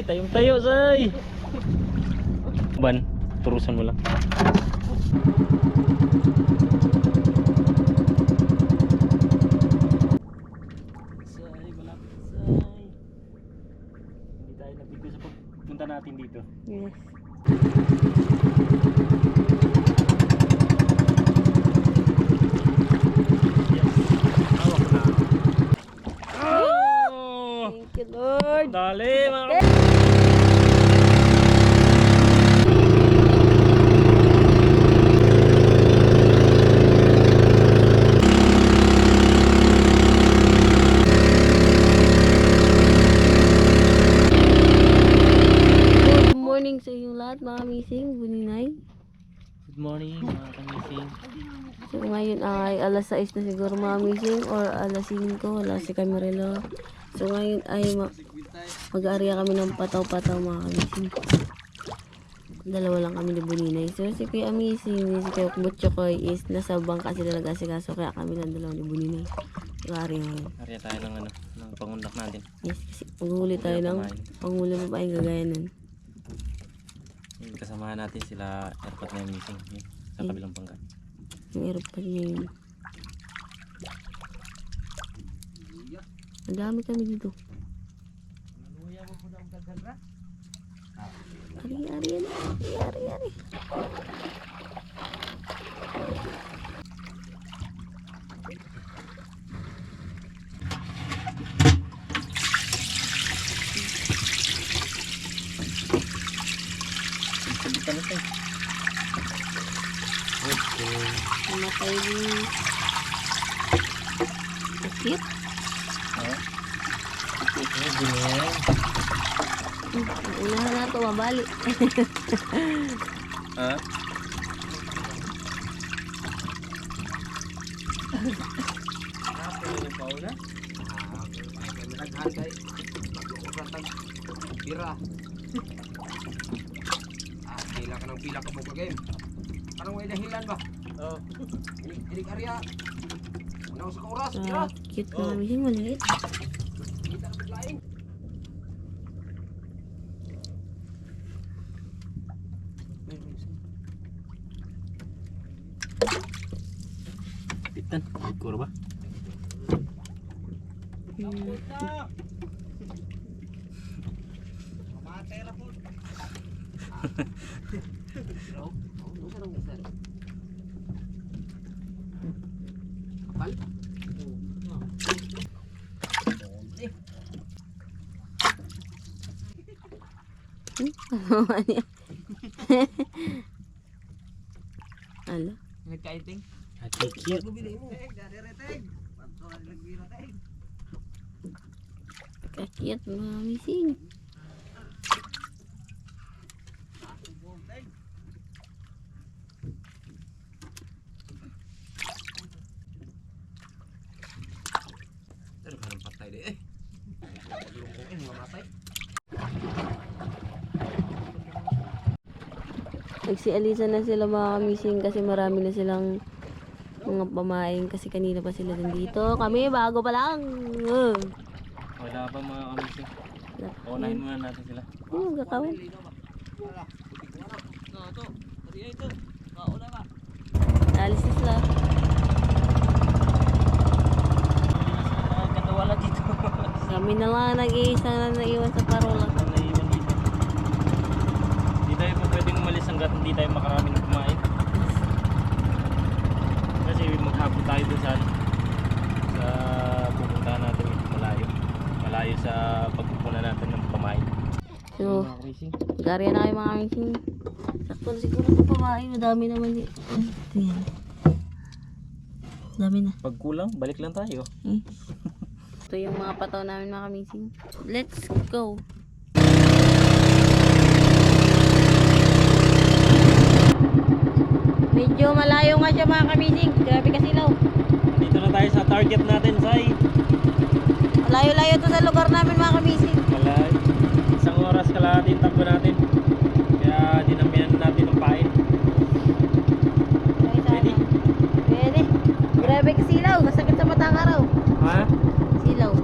tayong tayo, say. Ban, turusan mo lang. Say, malapit, say. Hindi tayo nabigyo sa pagpunta natin dito. Yes. Hawak na. Oh! Thank you, Lord. Dali, mga Good morning sa inyong lahat, mga kamising, buninay. good morning, mga kamising. So ngayon ay alas 6 na siguro, mga kamising, or alas 5, wala si Camarelo. So ngayon ay mag-aarya kami ng pataw-pataw, mga kamising. Dalawa lang kami ni buninay. So si Kuya Amazing, si Kuya Butchokoy is nasa bangka sila nag-asikaso, kaya kami lang dalawa ni buninay. Mag-aarya ngayon. Arya tayo ng ano, ng pangundak natin. Yes, kasi panghuli tayo ng panghuli mo pa yung gagaya nun. Yung kasamahan natin sila airpot na yung missing sa kabilang bangka. Yung aeropan niya yun. Ang dami kami dito. Ari, yan. Ari. Namatay din. Sakit. Unahan na ito, mabali. Ha? Pila ka ng pila ka mo game. Parang may dahilan ba? Oo. Ilig area. Una sa oras, tira. Cute na kami, maliit. Kita na biglaing. Pitan, kurba. Kapal? Ala. Nagkaiting? Ati cute. Kakiyat mga mising. Pero parang patay deh. Lungkungin mamatay. Nagsialisa na sila, mga kamising, kasi marami na silang mga pamain, kasi kanina pa sila nandito. Kami bago pa lang. Wala pa mga kamising. Unahin muna natin sila. Ano magkakawan? Alis na sila. Wala dito. Kami na lang nag-iisa na naiwan sa parola. Naiwan dito. Hindi tayo pa pwedeng umalis hanggat hindi tayo makarami ng kumain. Kasi maghapon tayo doon sa pupuntahan natin malayo. Malayo sa pagpupunan natin ng pamain. So, mag-aarya na kayo, mga kamising. Sakto na siguro ito pamain. Madami naman dito. Ayan. Dami na. Pag kulang, balik lang tayo. Ito yung mga pataw namin, mga kamising. Let's go! Medyo malayo nga siya, mga kamising. Grabe kasilaw. Dito na tayo sa target natin, Sai. Malayo-layo to sa lugar namin, mga kamising. Malayo. Isang oras kalahati yung takbo natin. Kaya dinamihan natin ng pain. Pwede? Pwede. Grabe kasilaw. Masakit sa mata ka raw. Ha? Silaw.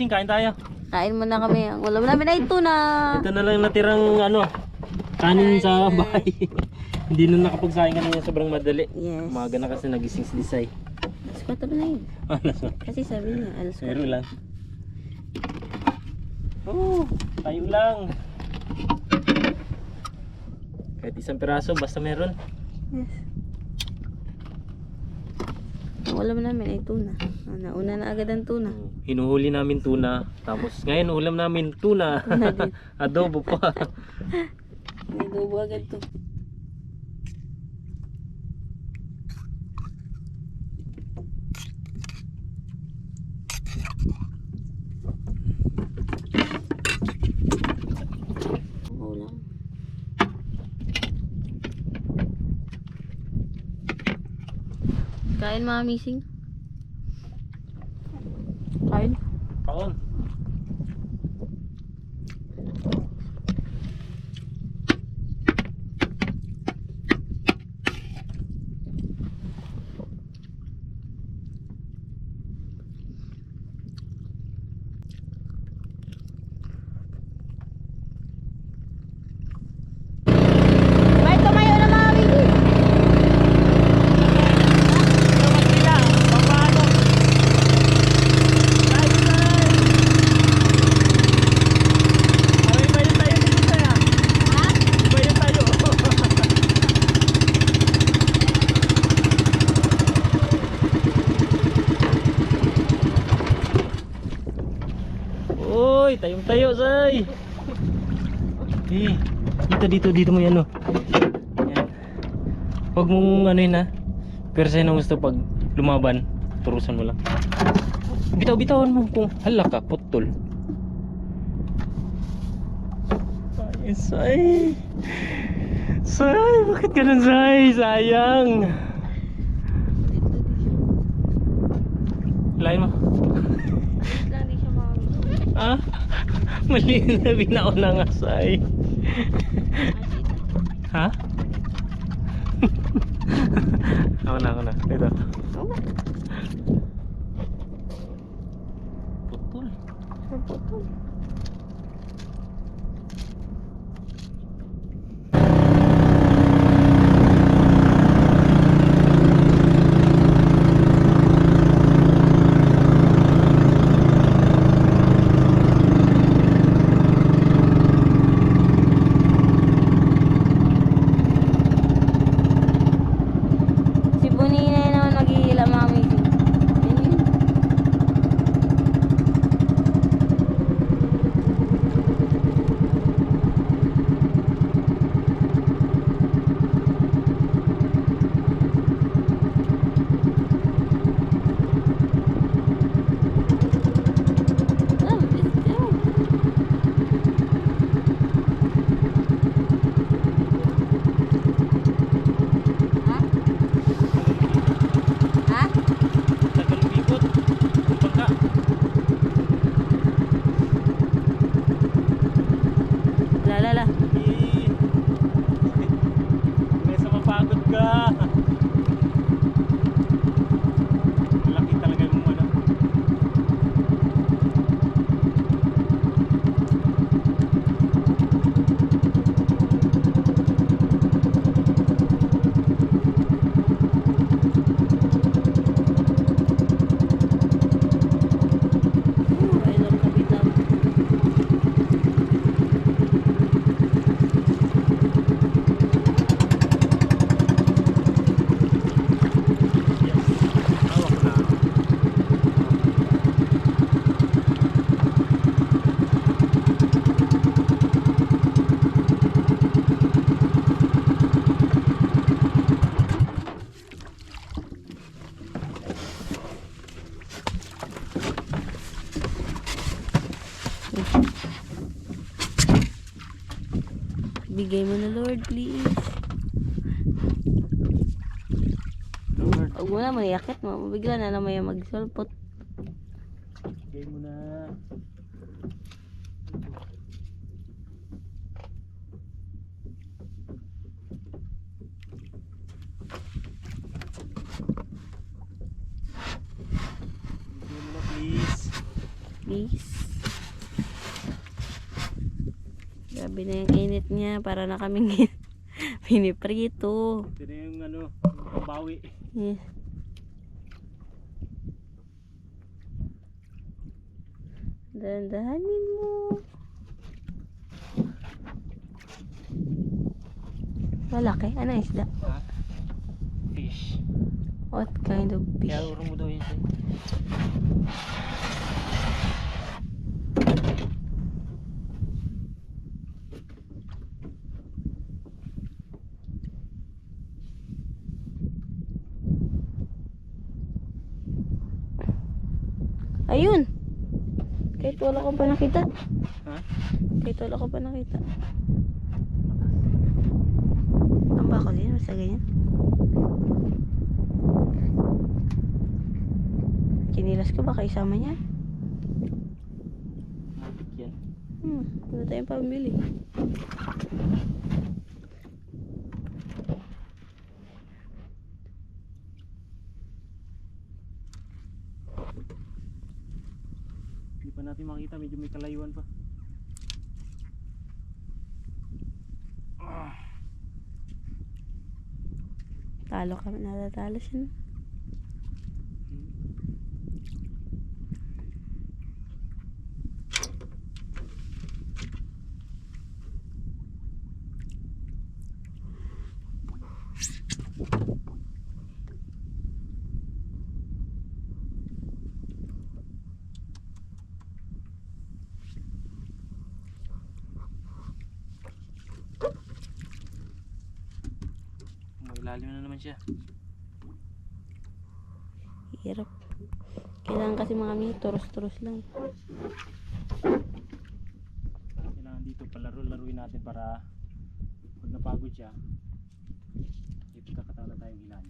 Mising, kain tayo. Kain muna kami. Ang ulam namin ay tuna. Ito na lang natirang ano, kanin sa bahay. Hindi na nakapagsaing kanina, sobrang madali. Yes. Umaga na kasi nagising si Disay. Alas 4 na yun. Kasi sabi niya, alas 4. Pero lang. Oh, tayo lang. Kahit isang piraso, basta meron. Yes. Ang ulam namin ay tuna. Nauna na agad ang tuna. Hinuhuli namin tuna. Tapos ngayon ulam namin tuna. Tuna din. Adobo pa. May dubo agad to. Ang ulam. Kain mga missing. Kain. Kaon. May tumayo na mga missing. Uy, tayong-tayo, Say. Dito mo yan, oh. Yan. Huwag mong ano yun, ha. Pero sa'yo na gusto pag lumaban, turusan mo lang. Bitaw-bitawan mo kung hala ka, putol. Ay, Say. Say, bakit ganun, Say? Sayang. Lain mo. Lang di siya mga missing. Ah? Mali na binaon na nga, Say. Ha? Ako na. Ito. Putol. Putol. Si Bonina yun naman naghihila mga missing. Yan yun. Ha? Tagalong ikot. Bangka. Lala. Kesa mapagod ka. Laki talaga yung ano. Ay, lang kabitaw. Hawak na. Bigay mo na Lord, please. Lord, Huwag mo na mayakit mo. Bigla na naman yung magsulpot. bigay mo na. Bigay mo na, please. fish. Grabe na yung init niya. Para na kaming piniprito. Ito na yung ano, yung bawi. Yes. Dahan-dahanin mo. Malaki. Ano isda? Ha? Fish. What kind of fish? Kaya urong mo daw yun sa'yo. Ayun! Kahit wala ko pa nakita. Ha? Kahit wala ko pa nakita. Ang bako din, basta ganyan. Kinilas ko, baka isama niya. Matik yan. Wala tayong pamili. Hindi pa natin makita, medyo may kalayuan pa. Talo kami, natatalo siya. Malalim na naman siya. Hirap. Kailangan kasi mga mini, turos-turos lang. Kailangan dito palaro-laruin natin para pag napagod siya, ipagkakataon na tayong hilaan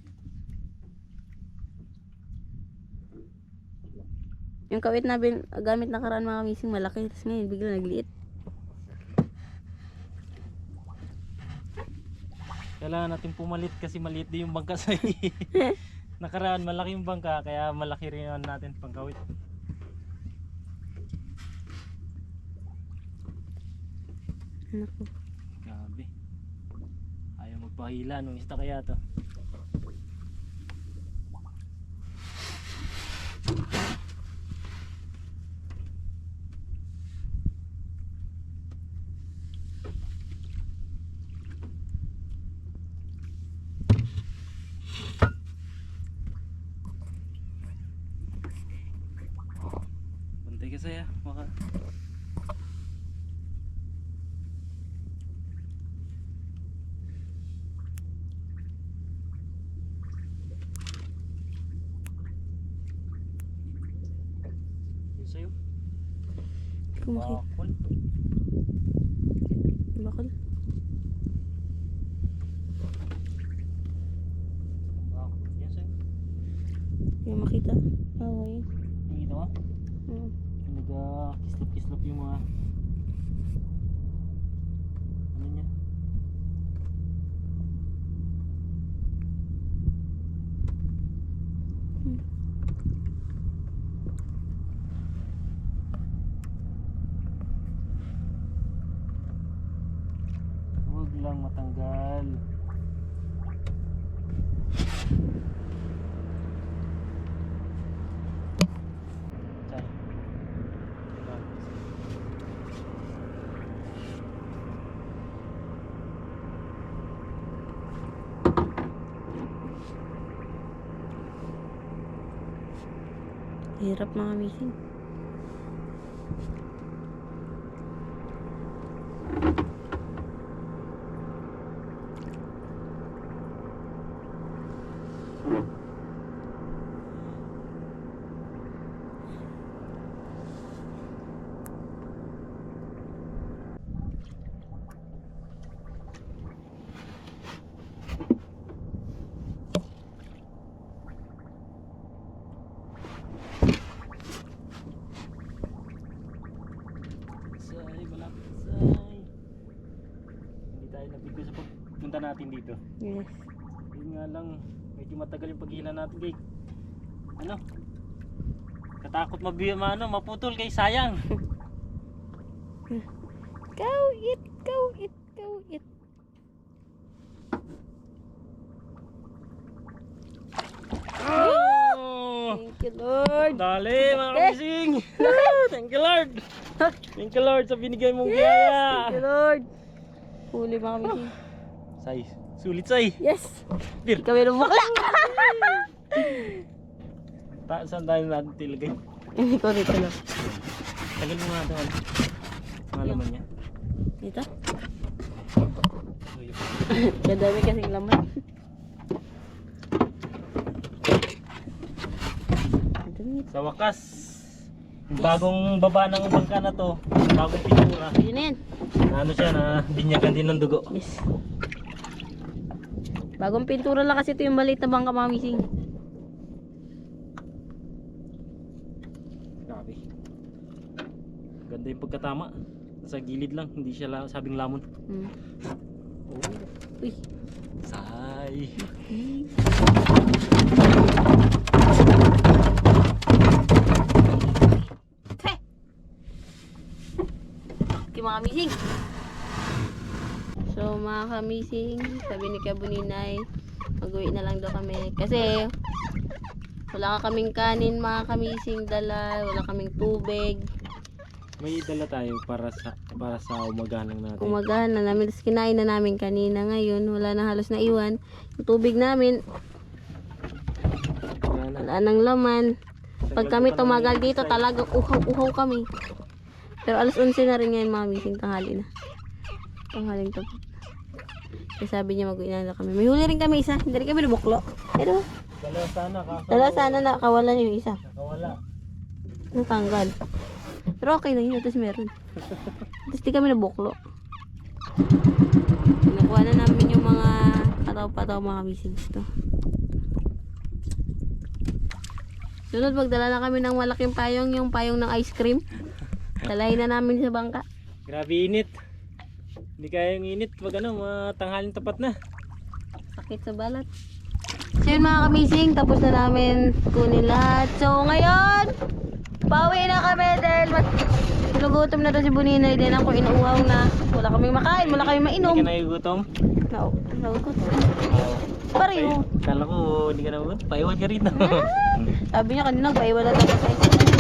dyan. Yung kawit na gamit nakaraan mga mising malaki. Tapos ngayon bigla nagliit. Kailangan natin pumalit kasi maliit din yung bangka sa nakaraan malaki yung bangka kaya malaki rin yung natin pangkawit. Naku. Grabe. Ayaw magpahila nung isda kaya to. Bantay ka saya, maka. Yun sa'yo. Kung makita. Bakol. Bakal. Bakol. Yun sa'yo. Yung makita. Oo, yun. Nakikita mo? Oo. Nag-kislap-kislap yung mga ano niya. Huwag lang matanggal. Chay. Hirap mga mising. Say, malapit say. Hindi tayo nabigyo sa pagpunta natin dito. Yes. Yun nga lang, medyo matagal yung paghila natin kay ano? Katakot maputol kay sayang. Kawit, kawit, kawit. Oh! Thank you, Lord. Dali mga kamising. Thank you Lord. Thank you Lord sa binigay mong biyaya. Thank you, Lord. Huli mga kamising. Say, sulit say. Yes. Bir. Kami ng bakla. Saan tayo natin tilagay? Hindi ko rito lang. Tagal mo nga doon. Mga laman niya. Dito? Kadami kasing laman. Sa wakas, bagong baba ng bangka na to, bagong pintura. Yun na yan. Ano siya na binyagan din ng dugo. Yes. Bagong pintura lang kasi ito yung maliit na bangka mga kamising. Grabe. Ganda yung pagkatama. Sa gilid lang, hindi siya sabing lamon. Hmm. Oh. Uy. Say. Okay mga kamising. So mga kamising, sabi ni Kabuninay, mag-uwi na lang daw kami. Kasi wala ka kaming kanin mga kamising dala, wala kaming tubig. May dala tayo para sa umagahan natin. Kumagahan na namin, tapos kinain na namin kanina. Ngayon, wala na halos na iwan. Yung tubig namin, Wala na. wala nang laman. Pag kami tumagal dito, talagang uhaw-uhaw kami. Pero alas 11 na rin ngayon mga kamising, tanghali na. Tanghaling tapos. Kaya sabi niya mag-uwi na kami. May huli rin kami isa, hindi rin kami nabuklo. Pero, Dala sana kaso. dala sana nakawalan yung isa. Nakawala. Natanggal. Pero okay lang yun, tapos meron. Tapos di kami nabuklo. Nakuha na namin yung mga pataw-pataw mga kamising dito. Sunod, magdala na kami ng malaking payong, yung payong ng ice cream. Dalahin na namin sa bangka. Grabe init. Hindi kaya yung init pag tanghalin tapat na. Sakit sa balat. So yun mga kamising, tapos na namin kunin lahat. So ngayon, pauwi na kami dahil nagugutom na to si Buninay. Din ako inuuhaw na. Wala kaming makain, wala kaming mainom. Hindi ka nagugutom? Nagugutom. Pareho. Kala ko hindi ka nagugutom. Paiwan ka rin. Sabi niya kanina, paiwan na tapos sa